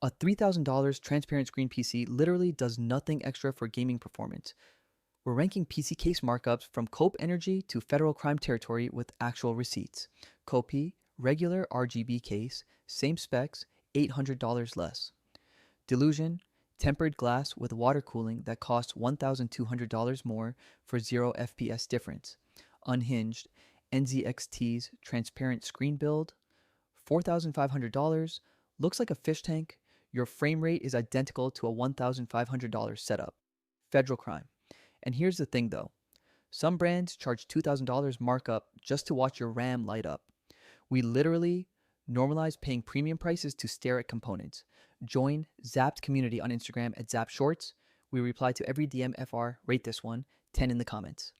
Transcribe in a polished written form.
A $3,000 transparent screen PC literally does nothing extra for gaming performance. We're ranking PC case markups from Cope Energy to federal crime territory with actual receipts. Cope, regular RGB case, same specs, $800 less. Delusion, tempered glass with water cooling that costs $1,200 more for 0 FPS difference. Unhinged, NZXT's transparent screen build, $4,500, looks like a fish tank. Your frame rate is identical to a $1,500 setup. Federal crime. And here's the thing though, some brands charge $2,000 markup just to watch your RAM light up. We literally normalize paying premium prices to stare at components. Join Zapped community on Instagram at Zapp Shorts. We reply to every DM FR, rate this one, 10 in the comments.